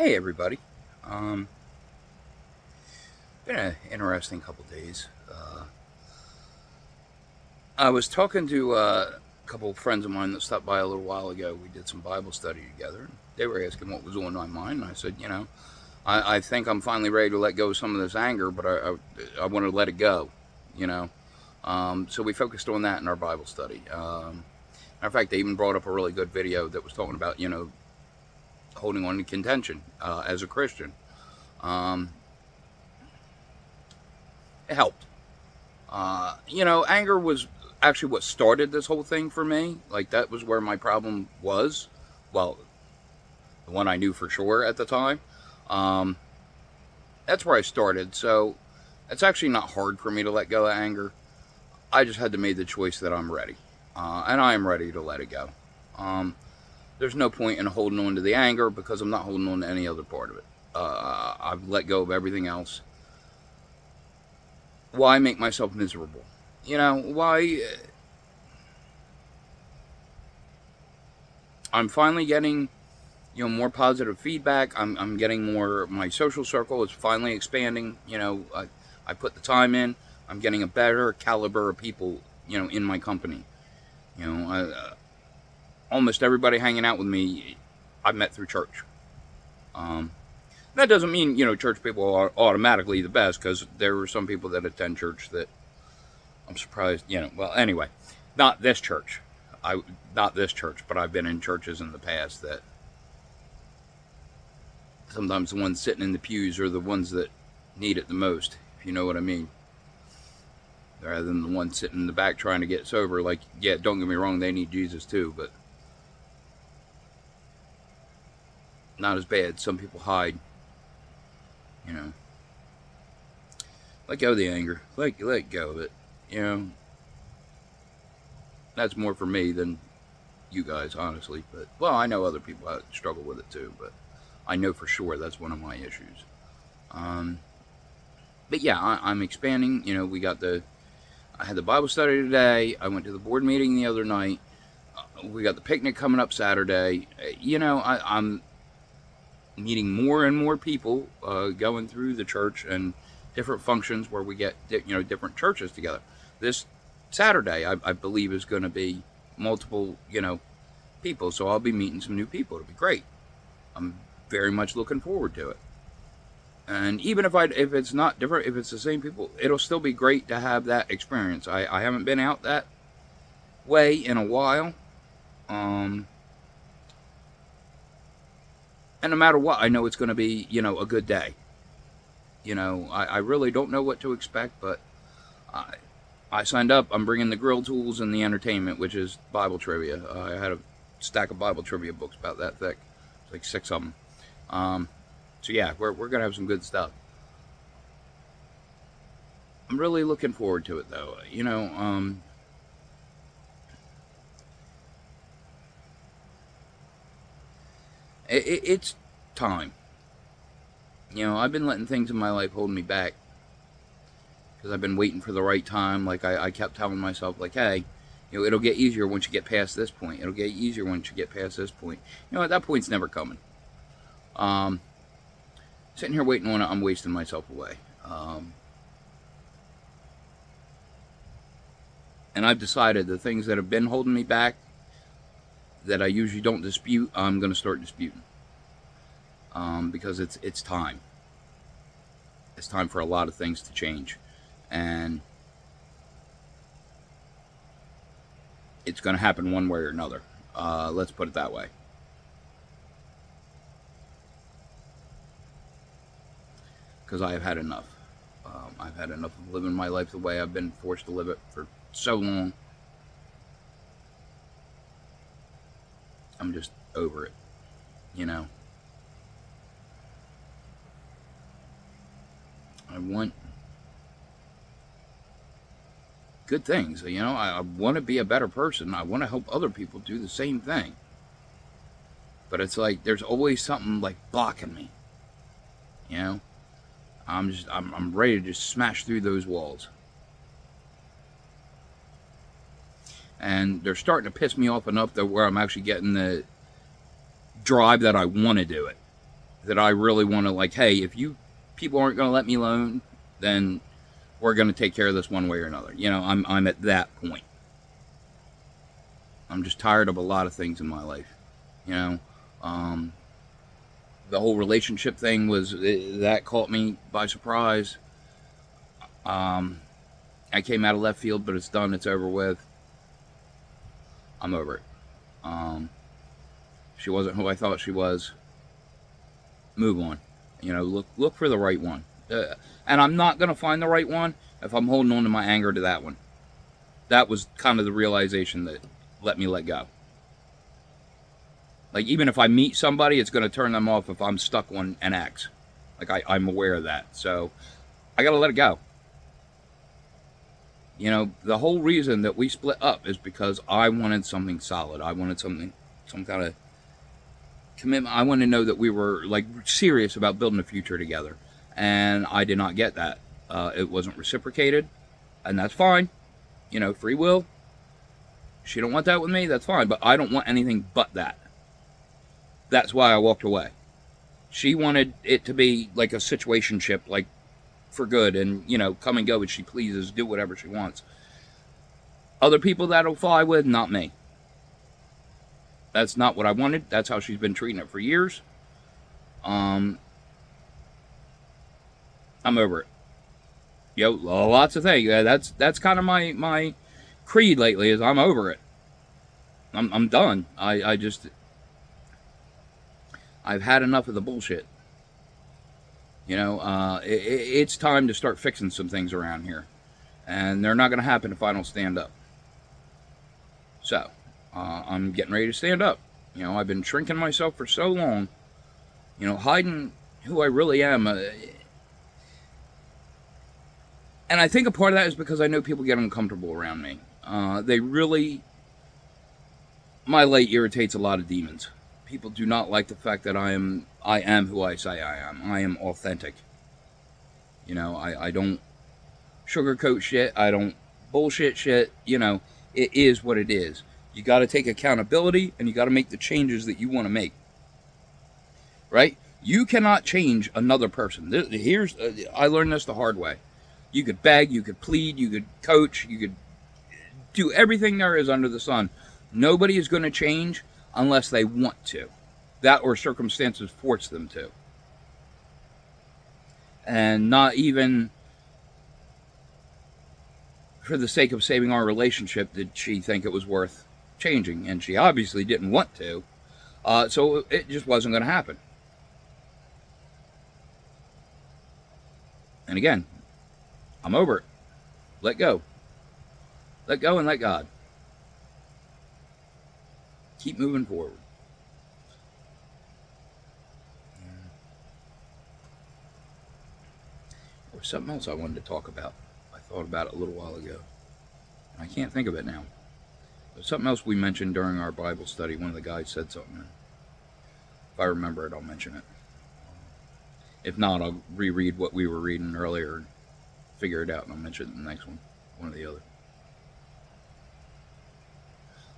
Hey everybody. Um, Been an interesting couple days. I was talking to a couple of friends of mine that stopped by a little while ago. We did some Bible study together. They were asking what was on my mind, and I said, I think I'm finally ready to let go of some of this anger, but I want to let it go. You know, so we focused on that in our Bible study. Matter of fact, they even brought up a really good video that was talking about holding on to contention as a Christian. Um, it helped. Anger was actually what started this whole thing for me. Like, that was where my problem was. Well, the one I knew for sure at the time. Um, that's where I started. So it's actually not hard for me to let go of anger. I just had to make the choice that I'm ready. And I am ready to let it go. Um, there's no point in holding on to the anger because I'm not holding on to any other part of it. I've let go of everything else. Why make myself miserable? Why? I'm finally getting, more positive feedback. I'm getting more. My social circle is finally expanding. I put the time in. I'm getting a better caliber of people, in my company. Almost everybody hanging out with me, I've met through church. Um, that doesn't mean, church people are automatically the best, because there were some people that attend church that I'm surprised, well, anyway, not this church. Not this church, but I've been in churches in the past that sometimes the ones sitting in the pews are the ones that need it the most, if you know what I mean. Rather than the ones sitting in the back trying to get sober. Like, yeah, don't get me wrong, they need Jesus too, but not as bad. Some people hide, you know. Let go of the anger. Let go of it. You know, that's more for me than you guys, honestly. But, well, I know other people struggle with it too, but I know for sure that's one of my issues. Um, but yeah, I'm expanding. I had the Bible study today. I went to the board meeting the other night. We got the picnic coming up Saturday. I'm meeting more and more people going through the church and different functions where we get different churches together. This Saturday, I believe, is going to be multiple people, so I'll be meeting some new people. It'll be great. I'm very much looking forward to it. And even if it's not different, if it's the same people, it'll still be great to have that experience. I haven't been out that way in a while. Um, and no matter what, I know it's going to be, a good day. I really don't know what to expect, but I, I signed up. I'm bringing the grill tools and the entertainment, which is Bible trivia. I had a stack of Bible trivia books about that thick, like 6 of them. Um, so yeah, we're gonna have some good stuff. I'm really looking forward to it, though. It's time. I've been letting things in my life hold me back because I've been waiting for the right time. Like I kept telling myself, like, hey, it'll get easier once you get past this point. It'll get easier once you get past this point. At that point's never coming. Um, Sitting here waiting on it, I'm wasting myself away. And I've decided the things that have been holding me back, that I usually don't dispute, I'm going to start disputing. Because it's time. It's time for a lot of things to change, and it's going to happen one way or another. Let's put it that way. Because I have had enough. I've had enough of living my life the way I've been forced to live it for so long. I'm just over it. You know, I want good things. I want to be a better person. I want to help other people do the same thing. But it's like there's always something like blocking me. You know, I'm ready to just smash through those walls. And they're starting to piss me off enough that where I'm actually getting the drive that I want to do it. that I really want to, like, hey, if you people aren't going to let me alone, then we're going to take care of this one way or another. I'm at that point. I'm just tired of a lot of things in my life. You know, um, the whole relationship thing that caught me by surprise. Um, I came out of left field, but it's done. It's over with. I'm over it. Um, she wasn't who I thought she was. Move on. Look for the right one. And I'm not gonna find the right one if I'm holding on to my anger to that one. That was kind of the realization that let me let go. Like, even if I meet somebody, it's gonna turn them off if I'm stuck on an ex. Like, I'm aware of that. So I gotta let it go. The whole reason that we split up is because I wanted something solid. I wanted some kind of commitment. I wanted to know that we were, like, serious about building a future together, and I did not get that. It wasn't reciprocated, and that's fine. Free will. She don't want that with me. That's fine, but I don't want anything but that. That's why I walked away. She wanted it to be like a situationship, like, for good, and come and go as she pleases, do whatever she wants. Other people that'll fly with, not me. That's not what I wanted. That's how she's been treating it for years. I'm over it. Lots of things. That's kind of my creed lately. Is I'm over it. I'm done. I've had enough of the bullshit. It's time to start fixing some things around here, and they're not going to happen if I don't stand up. So, I'm getting ready to stand up. I've been shrinking myself for so long, hiding who I really am. And I think a part of that is because I know people get uncomfortable around me. My light irritates a lot of demons. People do not like the fact that I am who I say I am. I am authentic. I don't sugarcoat shit. I don't bullshit shit. It is what it is. You got to take accountability, and you got to make the changes that you want to make. Right? You cannot change another person. I learned this the hard way. You could beg, you could plead, you could coach, you could do everything there is under the sun. Nobody is going to change unless they want to. That or circumstances force them to. And not even for the sake of saving our relationship did she think it was worth changing. And she obviously didn't want to. So it just wasn't going to happen. And again, I'm over it. Let go. Let go and let God. Keep moving forward. There was something else I wanted to talk about. I thought about it a little while ago. I can't think of it now. There's something else we mentioned during our Bible study. One of the guys said something. If I remember it, I'll mention it. If not, I'll reread what we were reading earlier and figure it out, and I'll mention it in the next one or the other.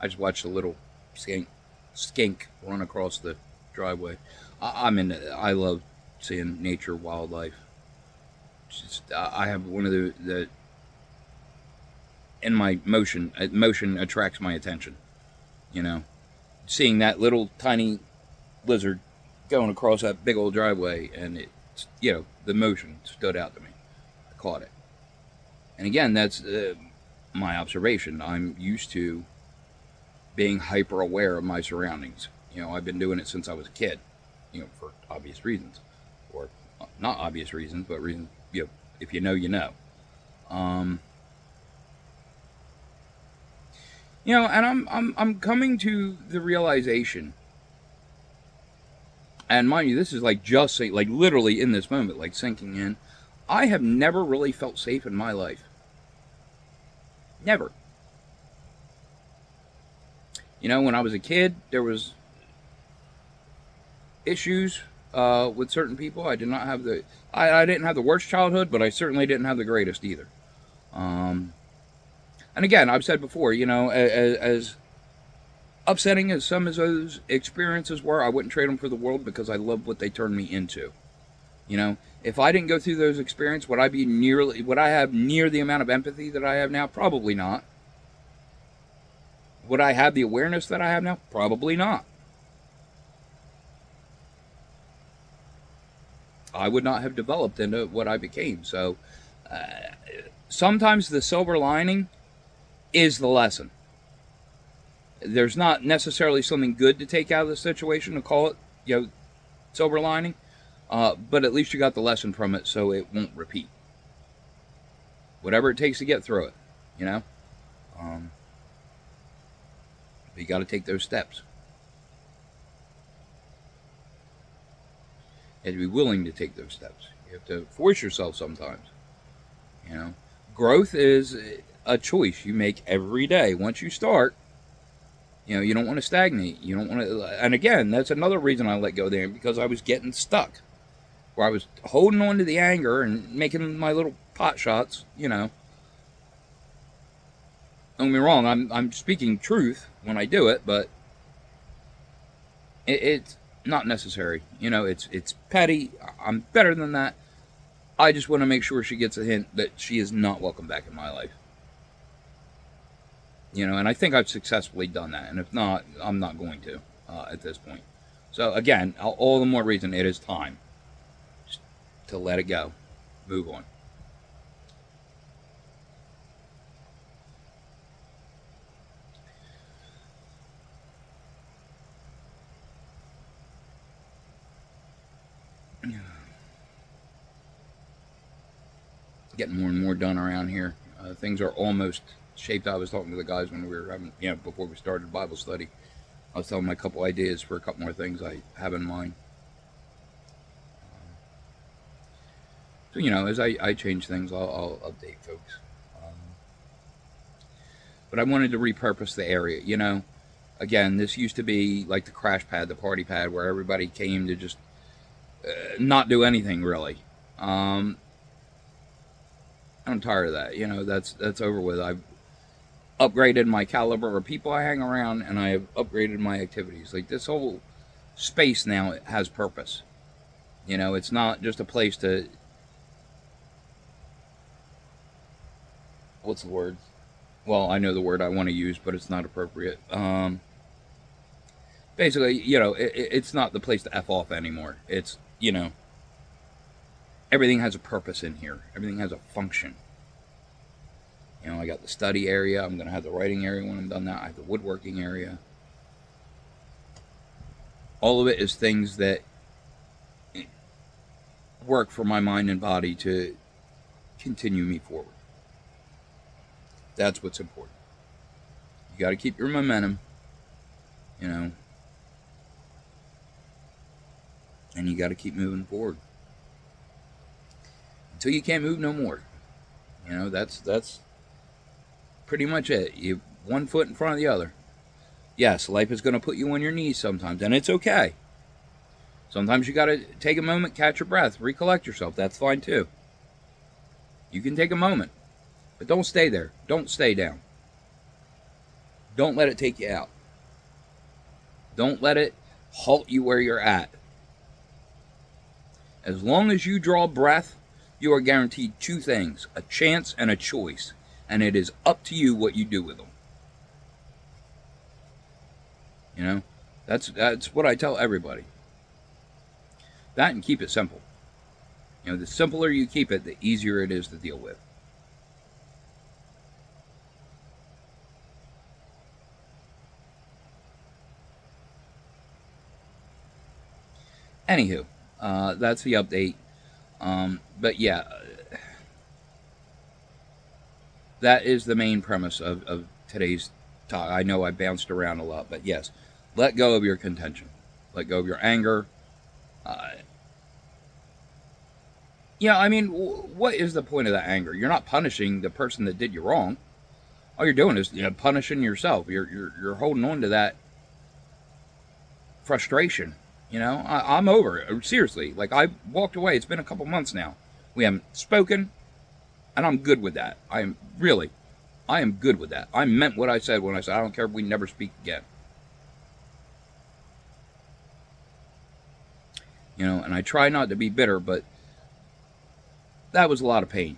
I just watched a little skink run across the driveway. I love seeing nature, wildlife. I have one of the in my motion attracts my attention. Seeing that little tiny lizard going across that big old driveway, and it's the motion stood out to me. I caught it, and again, that's my observation. I'm used to being hyper aware of my surroundings. I've been doing it since I was a kid, for obvious reasons, or not obvious reasons, but reasons, if you know, you know. And I'm coming to the realization, and mind you, this is like just like literally in this moment, like sinking in. I have never really felt safe in my life. Never. When I was a kid, there was issues with certain people. I did not have I didn't have the worst childhood, but I certainly didn't have the greatest either. And again, I've said before, as upsetting as some of those experiences were, I wouldn't trade them for the world because I love what they turned me into. You know, if I didn't go through those experiences, would I have near the amount of empathy that I have now? Probably not. Would I have the awareness that I have now? Probably not. I would not have developed into what I became. So sometimes the silver lining is the lesson. There's not necessarily something good to take out of the situation to call it, silver lining, but at least you got the lesson from it, so it won't repeat. Whatever it takes to get through it, you know. You got to take those steps. You have to be willing to take those steps. You have to force yourself sometimes. You know, growth is a choice you make every day. Once you start, you don't want to stagnate. You don't want to. And again, that's another reason I let go there, because I was getting stuck, where I was holding on to the anger and making my little pot shots. Don't get me wrong. I'm speaking truth when I do it, but it's not necessary. It's petty. I'm better than that. I just want to make sure she gets a hint that she is not welcome back in my life. And I think I've successfully done that. And if not, I'm not going to at this point. So again, all the more reason it is time just to let it go, move on. Getting more and more done around here. Things are almost shaped. I was talking to the guys when we were having, before we started Bible study. I was telling them a couple ideas for a couple more things I have in mind. So, as I change things, I'll update folks. But I wanted to repurpose the area. Again, this used to be like the crash pad, the party pad, where everybody came to just not do anything really. I'm tired of that. That's over with. I've upgraded my caliber of people I hang around, and I have upgraded my activities. Like, this whole space now has purpose. It's not just a place to, what's the word? Well, I know the word I want to use, but it's not appropriate. Basically, it's not the place to F off anymore. It's, everything has a purpose in here. Everything has a function. I got the study area. I'm going to have the writing area when I'm done that. I have the woodworking area. All of it is things that work for my mind and body to continue me forward. That's what's important. You got to keep your momentum, and you got to keep moving forward until you can't move no more. That's pretty much it. You one foot in front of the other. Yes, life is going to put you on your knees sometimes, and it's okay. Sometimes you got to take a moment, catch your breath, recollect yourself. That's fine too. You can take a moment, but don't stay there. Don't stay down. Don't let it take you out. Don't let it halt you where you're at. As long as you draw breath, you are guaranteed two things: a chance and a choice. And it is up to you what you do with them. That's what I tell everybody. That, and keep it simple. The simpler you keep it, the easier it is to deal with. Anywho, that's the update. But yeah, that is the main premise of today's talk. I know I bounced around a lot, but yes, let go of your contention. Let go of your anger. What is the point of that anger? You're not punishing the person that did you wrong. All you're doing is punishing yourself. You're holding on to that frustration. I'm over it. Seriously, like, I walked away. It's been a couple months now. We haven't spoken, and I'm good with that. I am good with that. I meant what I said when I said I don't care if we never speak again. and I try not to be bitter, but that was a lot of pain.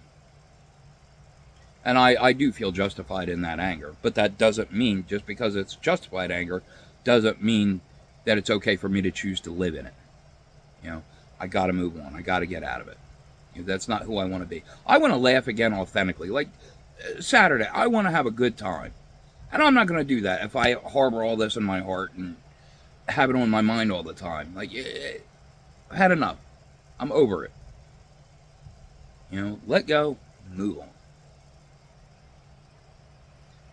And I do feel justified in that anger. But that doesn't mean, just because it's justified anger, doesn't mean that it's okay for me to choose to live in it. I got to move on. I got to get out of it. That's not who I want to be. I want to laugh again authentically. Like Saturday, I want to have a good time. And I'm not going to do that if I harbor all this in my heart and have it on my mind all the time. Like, I've had enough. I'm over it. Let go, move on.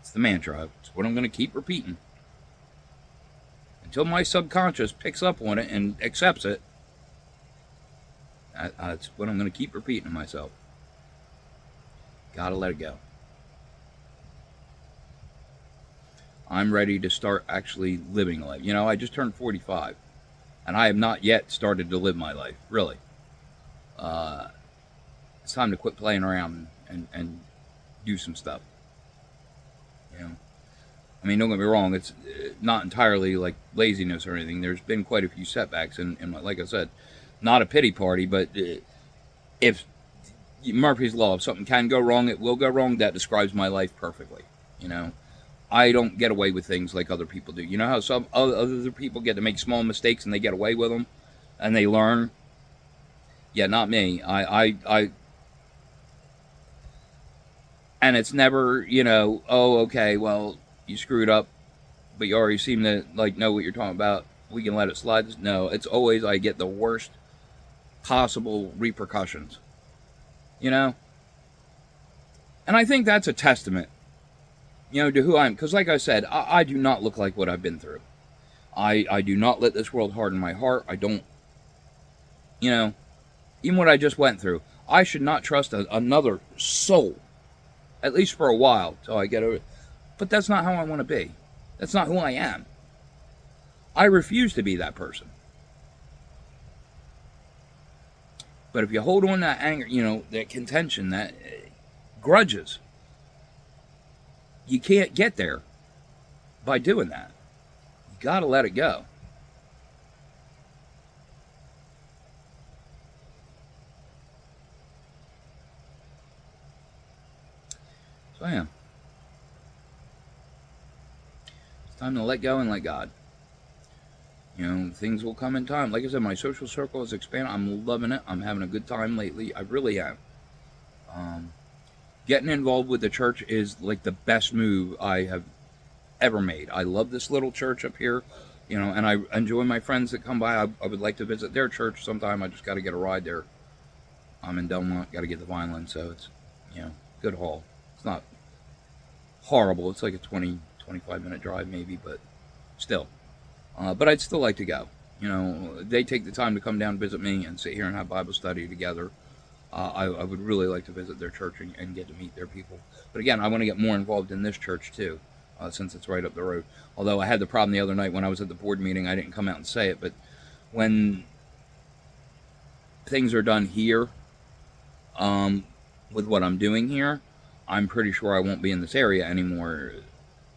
It's the mantra. It's what I'm going to keep repeating. Until my subconscious picks up on it and accepts it, that's what I'm going to keep repeating to myself. Gotta let it go. I'm ready to start actually living life. I just turned 45, and I have not yet started to live my life, really. It's time to quit playing around and do some stuff. I mean, don't get me wrong, it's not entirely like laziness or anything. There's been quite a few setbacks, and like I said, not a pity party, but if Murphy's Law, if something can go wrong, it will go wrong. That describes my life perfectly. I don't get away with things like other people do. You know how some other people get to make small mistakes and they get away with them, and they learn? Yeah, not me. And it's never, oh, okay, well, you screwed up, but you already seem to know what you're talking about. We can let it slide. No, it's always I get the worst possible repercussions. And I think that's a testament, to who I am. Because like I said, I do not look like what I've been through. I do not let this world harden my heart. I don't, even what I just went through. I should not trust another soul, at least for a while, till I get over it. But that's not how I want to be. That's not who I am. I refuse to be that person. But if you hold on to that anger, that contention, that grudges, you can't get there by doing that. You got to let it go. So yeah. It's time to let go and let God. Things will come in time. Like I said, my social circle is expanding. I'm loving it. I'm having a good time lately. I really am. Getting involved with the church is like the best move I have ever made. I love this little church up here, and I enjoy my friends that come by. I would like to visit their church sometime. I just got to get a ride there. I'm in Delmont. Got to get the Vineland, so it's, good haul. It's not horrible. It's like a 20-25 minute drive maybe, but still. But I'd still like to go. They take the time to come down and visit me and sit here and have Bible study together. I would really like to visit their church and get to meet their people. But again, I want to get more involved in this church too, since it's right up the road. Although I had the problem the other night when I was at the board meeting, I didn't come out and say it, but when things are done here, with what I'm doing here, I'm pretty sure I won't be in this area anymore.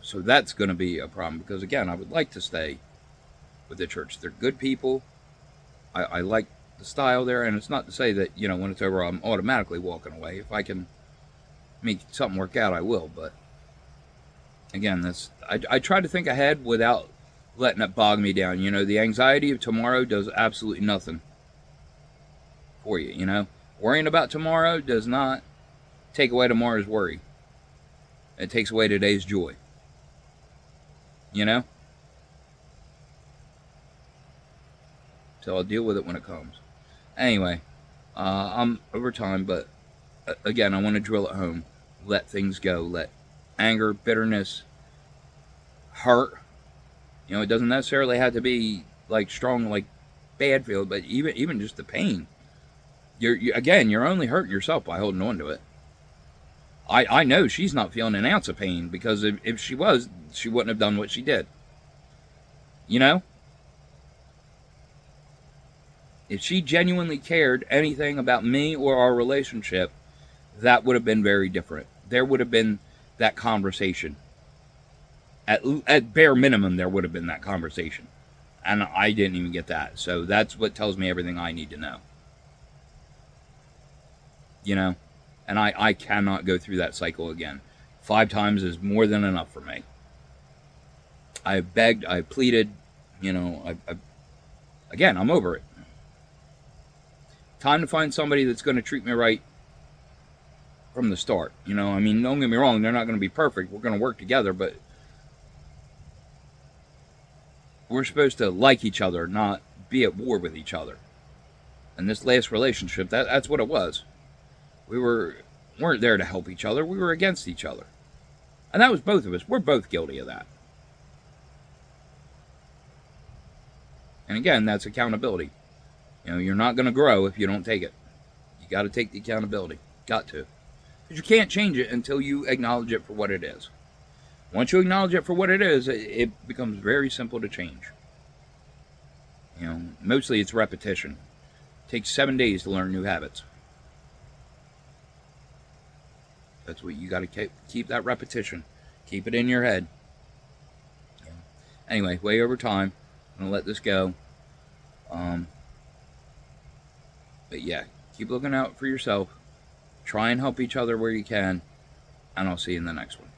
So that's going to be a problem because, again, I would like to stay with the church. They're good people. I like the style there, and it's not to say that, when it's over, I'm automatically walking away. If I can make something work out, I will. But, again, I try to think ahead without letting it bog me down. The anxiety of tomorrow does absolutely nothing for you, Worrying about tomorrow does not take away tomorrow's worry. It takes away today's joy. So I'll deal with it when it comes. Anyway, I'm over time, but again, I want to drill it home. Let things go. Let anger, bitterness, hurt. It doesn't necessarily have to be like strong, like bad feel, but even just the pain. You're only hurting yourself by holding on to it. I know she's not feeling an ounce of pain because if she was, she wouldn't have done what she did. If she genuinely cared anything about me or our relationship, that would have been very different. There would have been that conversation. At bare minimum, there would have been that conversation. And I didn't even get that. So that's what tells me everything I need to know. You know? And I cannot go through that cycle again. 5 times is more than enough for me. I begged, I pleaded, again, I'm over it. Time to find somebody that's going to treat me right from the start. I mean, don't get me wrong, they're not going to be perfect. We're going to work together, but we're supposed to like each other, not be at war with each other. And this last relationship, that's what it was. We weren't there to help each other. We were against each other. And that was both of us. We're both guilty of that. And again, that's accountability. You're not going to grow if you don't take it. You got to take the accountability. Got to. Because you can't change it until you acknowledge it for what it is. Once you acknowledge it for what it is, it becomes very simple to change. Mostly it's repetition. It takes 7 days to learn new habits. That's what you got to keep that repetition. Keep it in your head. Anyway, way over time. I'm going to let this go. But yeah, keep looking out for yourself. Try and help each other where you can. And I'll see you in the next one.